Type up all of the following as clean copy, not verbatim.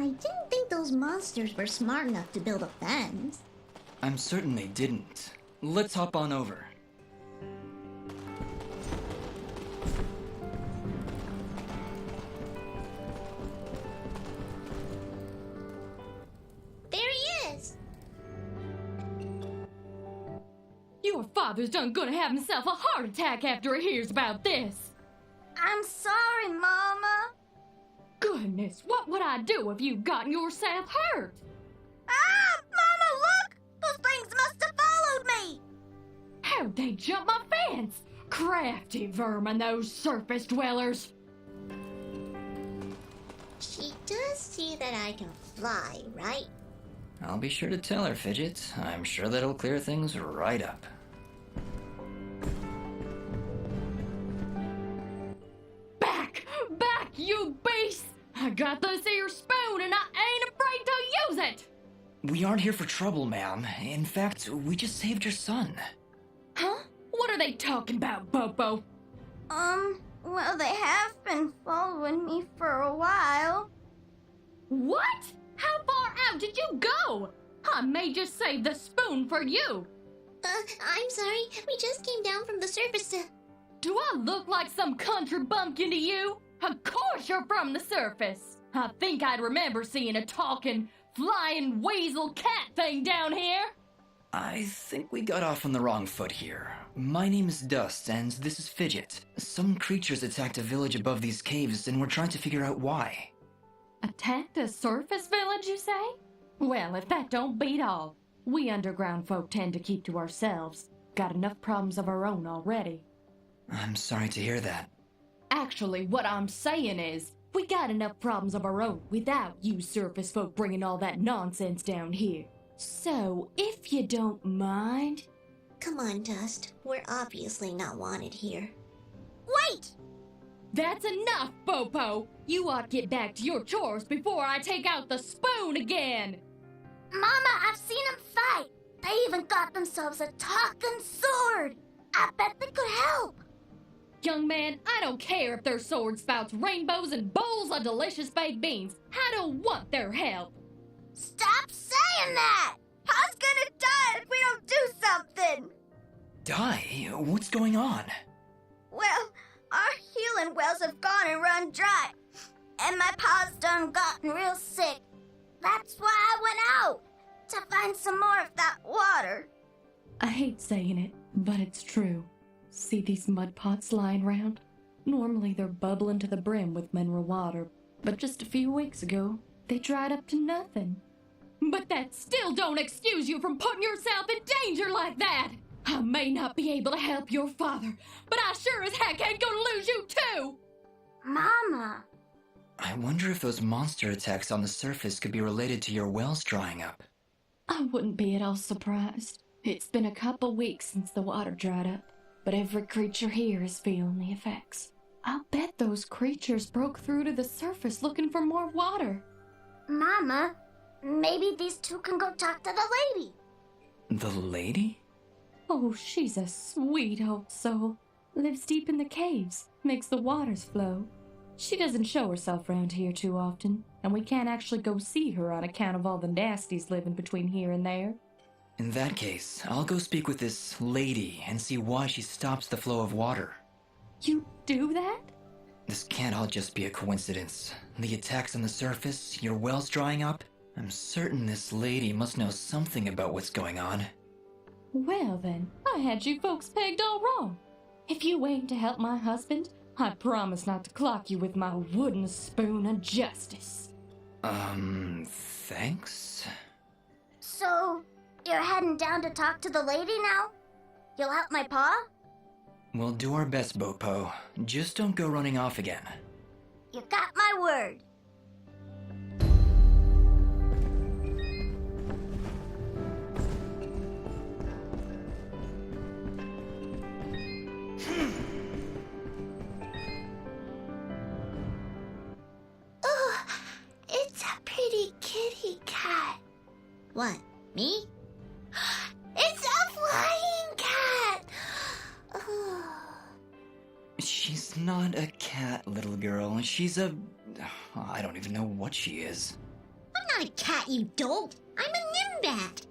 I didn't think those monsters were smart enough to build a fence. I'm certain they didn't. Let's hop on over. There he is! Your father's done gonna have himself a heart attack after he hears about this. I'm sorry, Mama. Goodness, what would I do if you gotten yourself hurt? Ah! Mama, look! Those things must have followed me! How'd they jump my fence? Crafty vermin, those surface dwellers. She does see that I can fly, right? I'll be sure to tell her, Fidget. I'm sure that'll clear things right up. Back, you beast! I got this here spoon and I ain't afraid to use it! We aren't here for trouble, ma'am. In fact, we just saved your son. Huh? What are they talking about, Bobo? Well, they have been following me for a while. What? How far out did you go? I may just save the spoon for you. I'm sorry. We just came down from the surface to... Do I look like some country bumpkin to you? Of course you're from the surface. I think I'd remember seeing a talking, flying weasel cat thing down here. I think we got off on the wrong foot here. My name is Dust, and this is Fidget. Some creatures attacked a village above these caves, and we're trying to figure out why. Attacked a surface village, you say? Well, if that don't beat all. We underground folk tend to keep to ourselves. Got enough problems of our own already. I'm sorry to hear that. Actually, what I'm saying is, we got enough problems of our own without you surface folk bringing all that nonsense down here. So, if you don't mind... Come on, Dust. We're obviously not wanted here. Wait! That's enough, Bopo! You ought to get back to your chores before I take out the spoon again! Mama, I've seen them fight. They even got themselves a talking sword. I bet they could help. Young man, I don't care if their sword spouts rainbows and bowls of delicious baked beans. I don't want their help. Stop saying that! Pa's gonna die if we don't do something! Die? What's going on? Well, our healing wells have gone and run dry. And my pa's done gotten real sick. That's why I went out, to find some more of that water. I hate saying it, but it's true. See these mud pots lying around? Normally they're bubbling to the brim with mineral water, but just a few weeks ago, they dried up to nothing. But that still don't excuse you from putting yourself in danger like that! I may not be able to help your father, but I sure as heck ain't gonna lose you too! Mama. I wonder if those monster attacks on the surface could be related to your wells drying up. I wouldn't be at all surprised. It's been a couple weeks since the water dried up, but every creature here is feeling the effects. I'll bet those creatures broke through to the surface looking for more water. Mama, maybe these two can go talk to the lady. The lady? Oh, she's a sweet old soul. Lives deep in the caves, makes the waters flow. She doesn't show herself around here too often, and we can't actually go see her on account of all the nasties living between here and there. In that case, I'll go speak with this lady and see why she stops the flow of water. You do that? This can't all just be a coincidence. The attacks on the surface, your wells drying up. I'm certain this lady must know something about what's going on. Well then, I had you folks pegged all wrong. If you aim to help my husband, I promise not to clock you with my wooden spoon of justice. Thanks? So, you're heading down to talk to the lady now? You'll help my pa? We'll do our best, Bopo. Just don't go running off again. You got my word. Oh, it's a pretty kitty cat. What, me? It's a flying cat! Oh. She's not a cat, little girl. She's a... I don't even know what she is. not a cat, you dope. I'm a nimbat.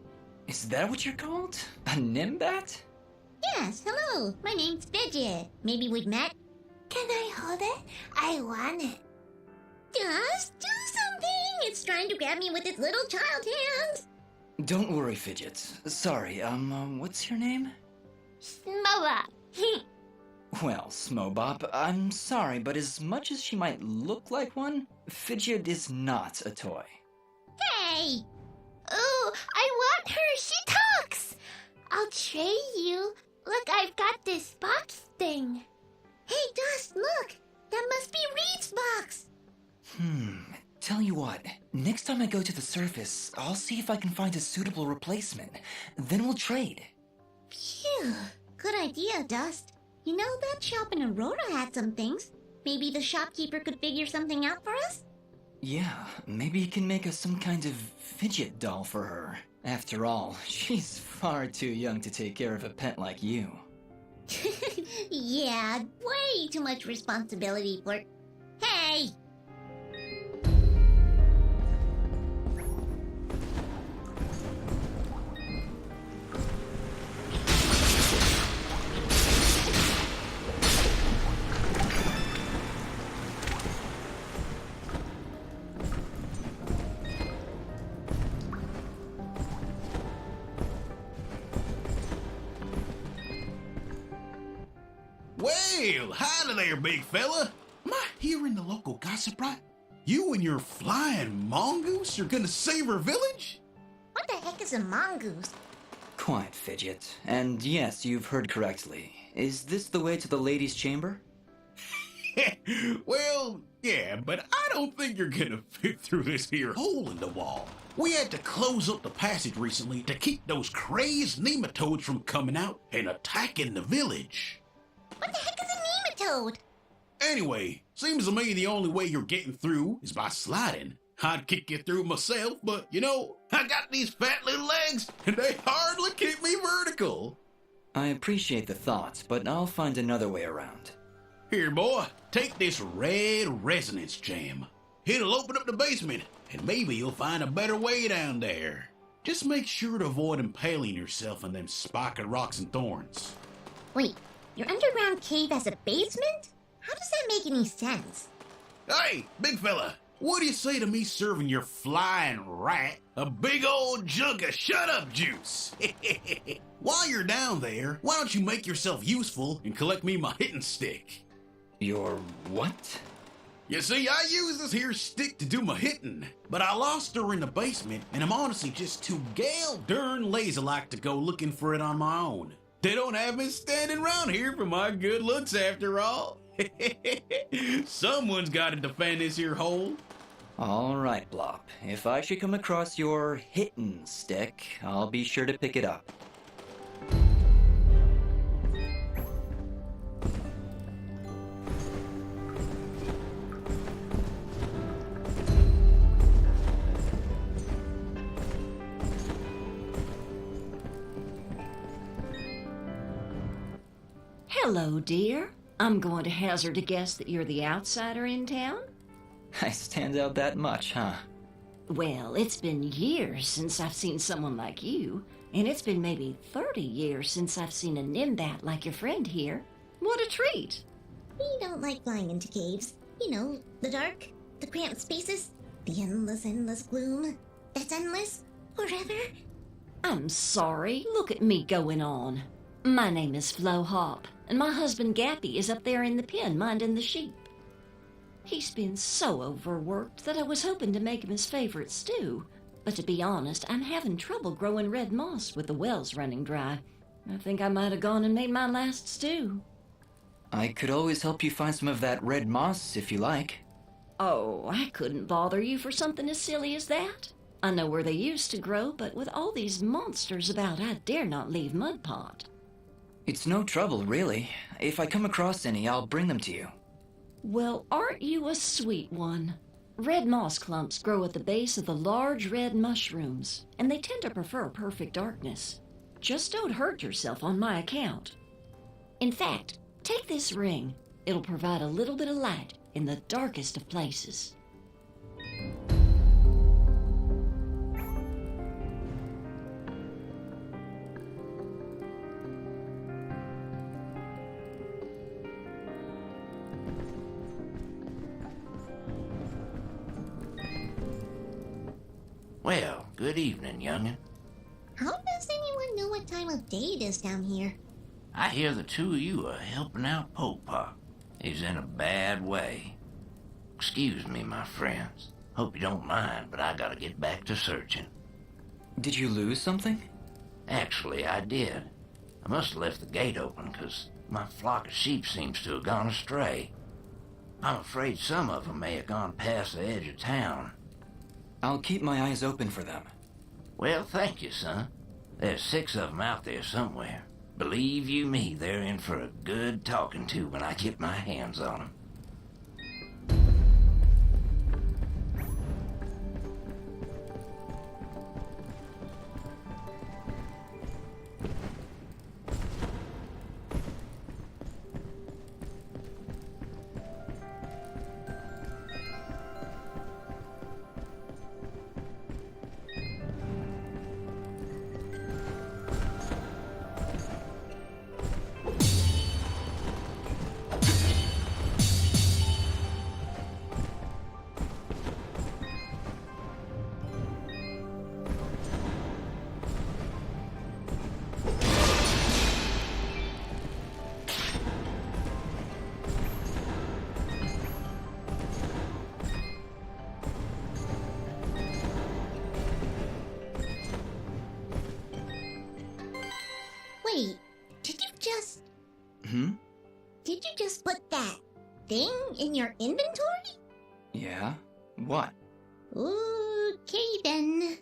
Is that what you're called? A nimbat? Yes, hello. My name's Fidget. Maybe we've met? Can I hold it? I want it. Just do something. It's trying to grab me with its little child hands. Don't worry, Fidget. Sorry, what's your name? Smoa. Well, Smobop, I'm sorry, but as much as she might look like one, Fidget is not a toy. Hey! Ooh, I want her. She talks. I'll trade you. Look, I've got this box thing. Hey, Dust, look. That must be Reed's box. Tell you what, next time I go to the surface, I'll see if I can find a suitable replacement. Then we'll trade. Phew. Good idea, Dust. You know, that shop in Aurora had some things. Maybe the shopkeeper could figure something out for us? Yeah, maybe you can make us some kind of fidget doll for her. After all, she's far too young to take care of a pet like you. Yeah, way too much responsibility for... Hey! Well, howdy there, big fella. Am I hearing the local gossip right? You and your flying mongoose are gonna save our village? What the heck is a mongoose? Quiet, Fidget. And yes, you've heard correctly. Is this the way to the ladies' chamber? Well, yeah, but I don't think you're gonna fit through this here hole in the wall. We had to close up the passage recently to keep those crazed nematodes from coming out and attacking the village. What the heck is a nematode? Anyway, seems to me the only way you're getting through is by sliding. I'd kick you through myself, but you know, I got these fat little legs, and they hardly keep me vertical. I appreciate the thought, but I'll find another way around. Here, boy, take this red resonance jam. It'll open up the basement, and maybe you'll find a better way down there. Just make sure to avoid impaling yourself on them spiky rocks and thorns. Wait, your underground cave has a basement? How does that make any sense? Hey, big fella, what do you say to me serving your flying rat a big old jug of shut-up juice? While you're down there, why don't you make yourself useful and collect me my hitting stick? Your what? You see, I use this here stick to do my hitting, but I lost her in the basement, and I'm honestly just too gal darn lazy-like to go looking for it on my own. They don't have me standing around here for my good looks after all. Someone's got to defend this here hole. All right, Blop. If I should come across your hittin' stick, I'll be sure to pick it up. Hello, dear. I'm going to hazard a guess that you're the outsider in town? I stand out that much, huh? Well, it's been years since I've seen someone like you, and it's been maybe 30 years since I've seen a nimbat like your friend here. What a treat! We don't like flying into caves. You know, the dark, the cramped spaces, the endless gloom. That's endless, forever. I'm sorry. Look at me going on. My name is Flo Hop, and my husband Gappy is up there in the pen minding the sheep. He's been so overworked that I was hoping to make him his favorite stew. But to be honest, I'm having trouble growing red moss with the wells running dry. I think I might have gone and made my last stew. I could always help you find some of that red moss if you like. Oh, I couldn't bother you for something as silly as that. I know where they used to grow, but with all these monsters about, I dare not leave Mudpot. It's no trouble, really. If I come across any, I'll bring them to you. Well, aren't you a sweet one? Red moss clumps grow at the base of the large red mushrooms, and they tend to prefer perfect darkness. Just don't hurt yourself on my account. In fact, take this ring. It'll provide a little bit of light in the darkest of places. Well, good evening, youngin'. How does anyone know what time of day it is down here? I hear the two of you are helping out Mudpot. He's in a bad way. Excuse me, my friends. Hope you don't mind, but I gotta get back to searching. Did you lose something? Actually, I did. I must have left the gate open, 'cause my flock of sheep seems to have gone astray. I'm afraid some of them may have gone past the edge of town. I'll keep my eyes open for them. Well, thank you, son. There's 6 of them out there somewhere. Believe you me, they're in for a good talking to when I get my hands on them. Wait, did you just... Hmm? Did you just put that thing in your inventory? Yeah? What? Okay then.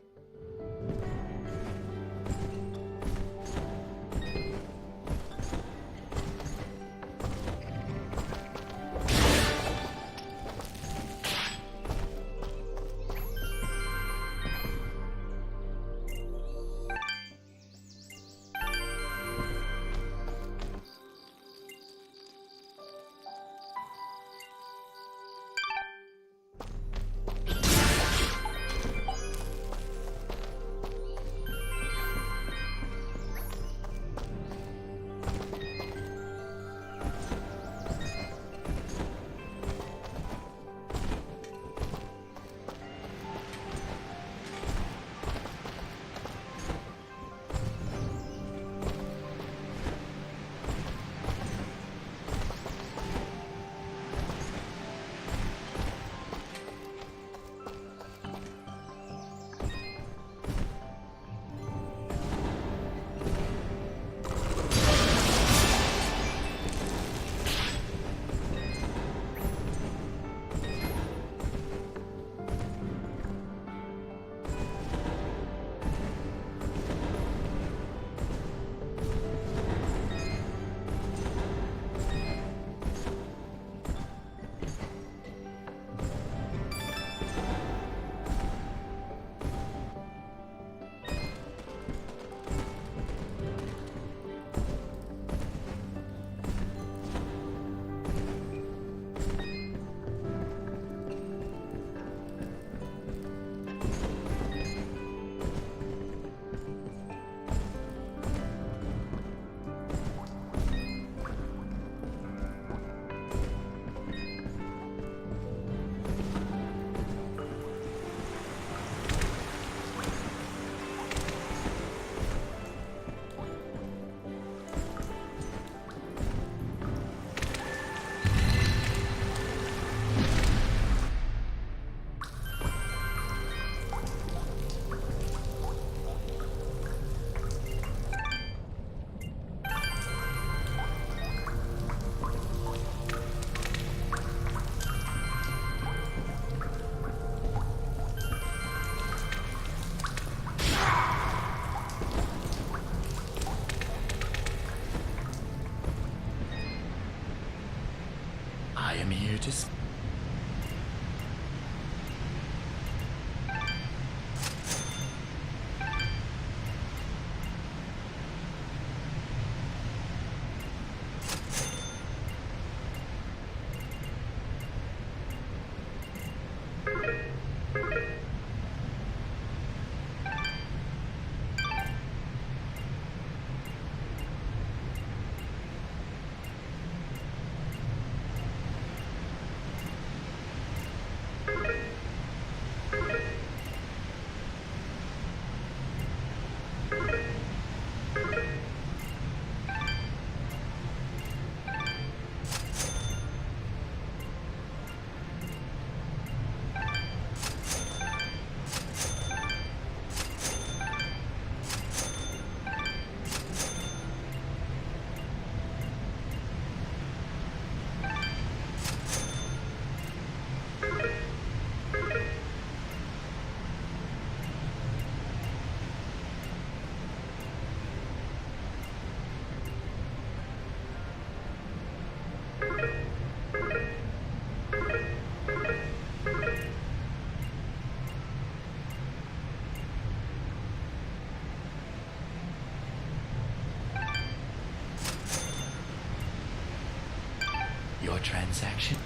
transaction?